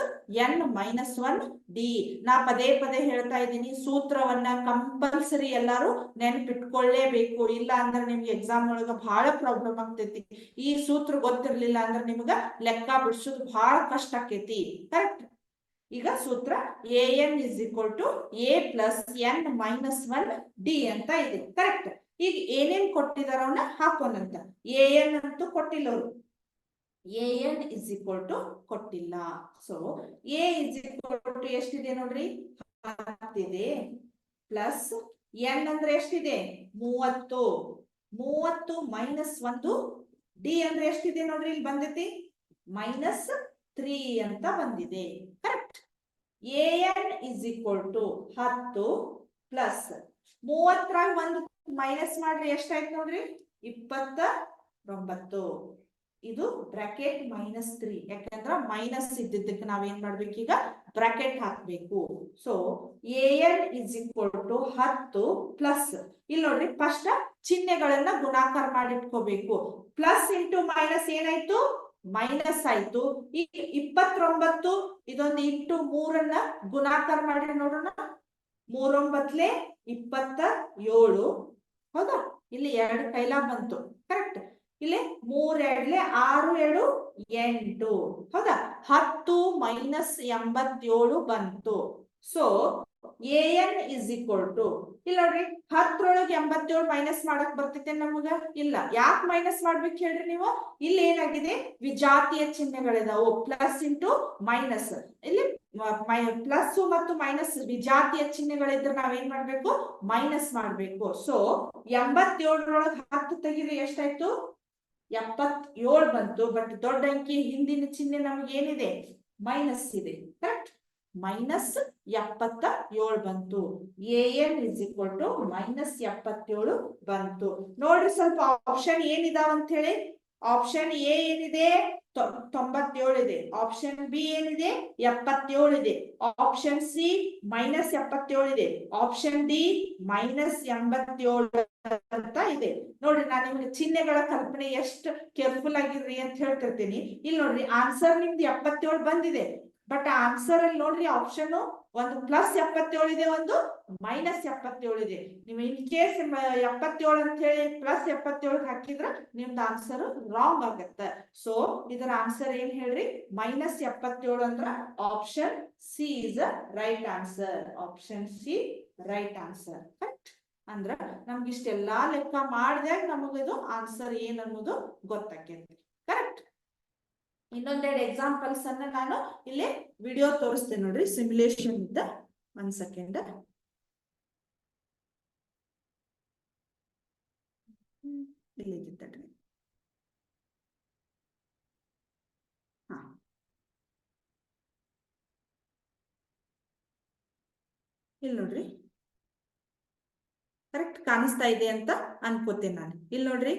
Speaker 1: n minus 1 d. ನಾ ಪದೇ ಹೇಳ್ತಾ ಇದ್ದೀನಿ, ಸೂತ್ರವನ್ನ ಕಂಪಲ್ಸರಿ ಎಲ್ಲಾರು ನೆನ್ಪಿಟ್ಕೊಳ್ಳೇಬೇಕು. ಇಲ್ಲ ಅಂದ್ರೆ ನಿಮ್ಗೆ ಎಕ್ಸಾಮ್ ಒಳಗ ಬಹಳ ಪ್ರಾಬ್ಲಮ್ ಆಗ್ತೈತಿ. ಈ ಸೂತ್ರ ಗೊತ್ತಿರ್ಲಿಲ್ಲ ಅಂದ್ರೆ ನಿಮ್ಗ ಲೆಕ್ಕ ಬಿಡ್ಸೋದು ಬಹಳ ಕಷ್ಟ ಆಕೈತಿ. ಕರೆಕ್ಟ್? ಈಗ ಸೂತ್ರ an is equal to a plus n minus 1 d ಅಂತ ಇದೆ. ಕರೆಕ್ಟ್? ಈಗ ಏನೇನ್ ಕೊಟ್ಟಿದಾರ ಅವನ್ನ ಹಾಕೋಣಂತ. an ಅಂತೂ ಕೊಟ್ಟಿಲ್ಲ ಅವರು, an ಇಸ್ ಈಕ್ವಲ್ ಟು ಕೊಟ್ಟಿಲ್ಲ. So a is equal to ಎಷ್ಟಿದೆ ನೋಡ್ರಿ? 10 ಇದೆ. ಪ್ಲಸ್ n ಅಂದ್ರೆ ಎಷ್ಟಿದೆ? 30. 30 ಮೈನಸ್ 1 d ಅಂದ್ರೆ ಎಷ್ಟಿದೆ ನೋಡ್ರಿ? ಇಲ್ಲಿ ಬಂದೈತಿ -3 ಅಂತ ಬಂದಿದೆ. Correct? an is equal to 10 plus 30ರಾಗ 1 ಮೈನಸ್ ಮಾಡ್ರಿ, ಎಷ್ಟಾಯ್ತು ನೋಡ್ರಿ? 29. ಇದು ಬ್ರಾಕೆಟ್ -3, ಯಾಕಂದ್ರ ಮೈನಸ್ ಇದ್ದಿದ್ದಕ್ಕೆ ನಾವೇನ್ ಮಾಡ್ಬೇಕು? ಈಗ ಬ್ರಾಕೆಟ್ ಹಾಕ್ಬೇಕು. So an is equal to 10 plus, ಇಲ್ಲಿ ನೋಡ್ರಿ ಫಸ್ಟ್ ಚಿಹ್ನೆಗಳನ್ನ ಗುಣಾಕಾರ ಮಾಡಿಟ್ಕೋಬೇಕು. ಪ್ಲಸ್ ಇಂಟು ಮೈನಸ್ ಏನಾಯ್ತು? ಮೈನಸ್ ಆಯ್ತು. ಈ 29 ಇದೊಂದು ಇಂಟು 3ನ್ನ ಗುಣಾಕಾರ ಮಾಡಿ ನೋಡೋಣ. 3 9 27. ಹೌದಾ? ಇಲ್ಲಿ 2 ಕೈಲಾ ಬಂತು. ಕರೆಕ್ಟ್? ಇಲ್ಲಿ 3 2 6 2 8. ಹೌದಾ? 10 ಮೈನಸ್ 87 ಬಂತು. So an is equal to, ಇಲ್ಲ ನೋಡ್ರಿ, 10ರೊಳಗೆ 87 ಮೈನಸ್ ಮಾಡಕ್ ಬರ್ತೈತೆ ನಮಗ? ಇಲ್ಲ. ಯಾಕೆ ಮೈನಸ್ ಮಾಡ್ಬೇಕು ಹೇಳ್ರಿ ನೀವು? ಇಲ್ಲಿ ಏನಾಗಿದೆ? ವಿಜಾತಿಯ ಚಿಹ್ನೆಗಳಿದಾವು. Plus into minus. ಇಲ್ಲಿ ಪ್ಲಸ್ ಮತ್ತು ಮೈನಸ್ ವಿಜಾತಿಯ ಚಿಹ್ನೆಗಳಿದ್ರೆ ನಾವೇನ್ ಮಾಡ್ಬೇಕು? ಮೈನಸ್ ಮಾಡ್ಬೇಕು. ಸೊ 87ರೊಳಗೆ 10 ತೆಗಿದ್ರೆ ಎಷ್ಟಾಯ್ತು? 77 ಬಂತು. ಬಟ್ ದೊಡ್ಡ ಅಂಕಿ ಹಿಂದಿನ ಚಿಹ್ನೆ ನಮ್ಗೆ ಏನಿದೆ? ಮೈನಸ್ ಇದೆ. ಕರೆಕ್ಟ್? -77 ಬಂತು. an ಇಸ್ ಈಕ್ವಲ್ ಟು -77 ಬಂತು. ನೋಡ್ರಿ ಸ್ವಲ್ಪ ಆಪ್ಷನ್ ಏನಿದಾವ ಅಂತ ಹೇಳಿ. ಆಪ್ಷನ್ ಎ ಏನಿದೆ? 97 ಇದೆ. ಆಪ್ಷನ್ ಬಿ ಏನಿದೆ? 77 ಇದೆ. ಆಪ್ಷನ್ ಸಿ -77 ಇದೆ. ಆಪ್ಷನ್ ಡಿ -87 ಅಂತ ಇದೆ. ನೋಡ್ರಿ, ನಾನು ನಿಮ್ಗೆ ಚಿಹ್ನೆಗಳ ಕಲ್ಪನೆ ಎಷ್ಟು ಕೇರ್ಫುಲ್ ಆಗಿರ್ರಿ ಅಂತ ಹೇಳ್ತಿರ್ತೀನಿ. ಇಲ್ಲಿ ನೋಡ್ರಿ, ಆನ್ಸರ್ ನಿಮ್ದು 77 ಬಂದಿದೆ. ಬಟ್ ಆನ್ಸರ್ ಅಲ್ಲಿ ನೋಡ್ರಿ, ಆಪ್ಷನ್ ಒಂದು +77 ಇದೆ, ಒಂದು -77 ಇದೆ. ನೀವು ಇನ್ ಕೇಸ್ 77 ಅಂತ ಹೇಳಿ +77 ಹಾಕಿದ್ರ ನಿಮ್ದು ಆನ್ಸರ್ ರಾಂಗ್ ಆಗತ್ತೆ. ಸೊ ಇದರ ಆನ್ಸರ್ ಏನ್ ಹೇಳ್ರಿ? -77 ಅಂದ್ರ option C is right answer. Option C right answer. Correct? ಅಂದ್ರ ನಮ್ಗೆ ಇಷ್ಟೆಲ್ಲಾ ಲೆಕ್ಕ ಮಾಡಿದಾಗ ನಮಗಿದು ಆನ್ಸರ್ ಏನ್ ಅನ್ನೋದು ಗೊತ್ತಾಕೈತಿ. ಕರೆಕ್ಟ್? ಇನ್ನೊಂದೆರಡು ಎಕ್ಸಾಂಪಲ್ಸ್ ಅನ್ನ ನಾನು ಇಲ್ಲಿ ವಿಡಿಯೋ ತೋರಿಸ್ತೇನೆ ನೋಡ್ರಿ, ಸಿಮ್ಯುಲೇಷನ್ ಇದ್ದ. 1 ಸೆಕೆಂಡ್. ಇಲ್ಲಿದ್ದಿದ್ದಡ್ರಿ ಹಾ ಇಲ್ಲಿ ನೋಡ್ರಿ ಕರೆಕ್ಟ್ ಕಾಣಿಸ್ತಾ ಇದೆ ಅಂತ ಅನ್ಕೋತೇನೆ ನಾನು. ಇಲ್ಲಿ ನೋಡ್ರಿ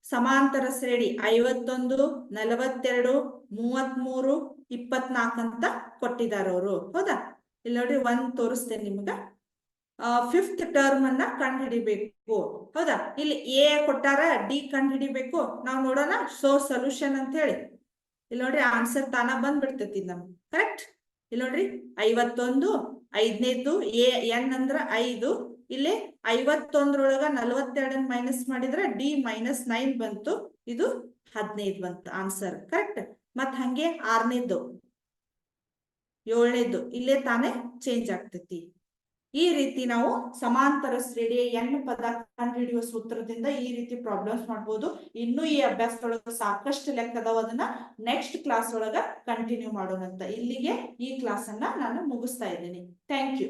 Speaker 1: ಸಮಾಂತರ ಶ್ರೇಣಿ 51, 42, 33, 24 ಅಂತ ಕೊಟ್ಟಿದ್ದಾರೆ ಅವರು. ಹೌದಾ? ಇಲ್ಲಿ ನೋಡ್ರಿ ಒಂದ್ ತೋರಿಸ್ತೇನೆ ನಿಮ್ಗ. ಫಿಫ್ತ್ ಟರ್ಮ್ ಅನ್ನ ಕಂಡು ಹಿಡಿಬೇಕು. ಹೌದಾ? ಇಲ್ಲಿ ಎ ಕೊಟ್ಟಾರ, ಡಿ ಕಂಡು ಹಿಡಿಬೇಕು. ನಾವು ನೋಡೋಣ ಸೊಲ್ಯೂಷನ್ ಅಂತ ಹೇಳಿ. ಇಲ್ಲಿ ನೋಡ್ರಿ ಆನ್ಸರ್ ತಾನ ಬಂದ್ಬಿಡ್ತೈತಿ ನಮ್ಗೆ. ಕರೆಕ್ಟ್? ಇಲ್ಲಿ ನೋಡ್ರಿ 51, 5ನೇದ್ದು ಎ ಎನ್ ಅಂದ್ರ 5. ಇಲ್ಲಿ 51ರೊಳಗ 42 ಮೈನಸ್ ಮಾಡಿದ್ರೆ ಡಿ -9 ಬಂತು. ಇದು 15 ಬಂತು ಆನ್ಸರ್. ಕರೆಕ್ಟ್? ಮತ್ ಹಂಗೆ 6ನೇದ್ದು 7ನೇದ್ದು ಇಲ್ಲೇ ತಾನೇ ಚೇಂಜ್ ಆಗ್ತೈತಿ. ಈ ರೀತಿ ನಾವು ಸಮಾಂತರ ಶ್ರೇಣಿಯ ಎನ್ ಪದ ಕಂಡುಹಿಡಿಯುವ ಸೂತ್ರದಿಂದ ಈ ರೀತಿ ಪ್ರಾಬ್ಲಮ್ಸ್ ಮಾಡ್ಬೋದು. ಇನ್ನು ಈ ಅಭ್ಯಾಸದೊಳಗ ಸಾಕಷ್ಟು ಲೆಕ್ಕ ಅದಾವ. ಅದನ್ನ ನೆಕ್ಸ್ಟ್ ಕ್ಲಾಸ್ ಒಳಗ ಕಂಟಿನ್ಯೂ ಮಾಡೋಣಂತ. ಇಲ್ಲಿಗೆ ಈ ಕ್ಲಾಸ್ ಅನ್ನ ನಾನು ಮುಗಿಸ್ತಾ ಇದ್ದೀನಿ. Thank you.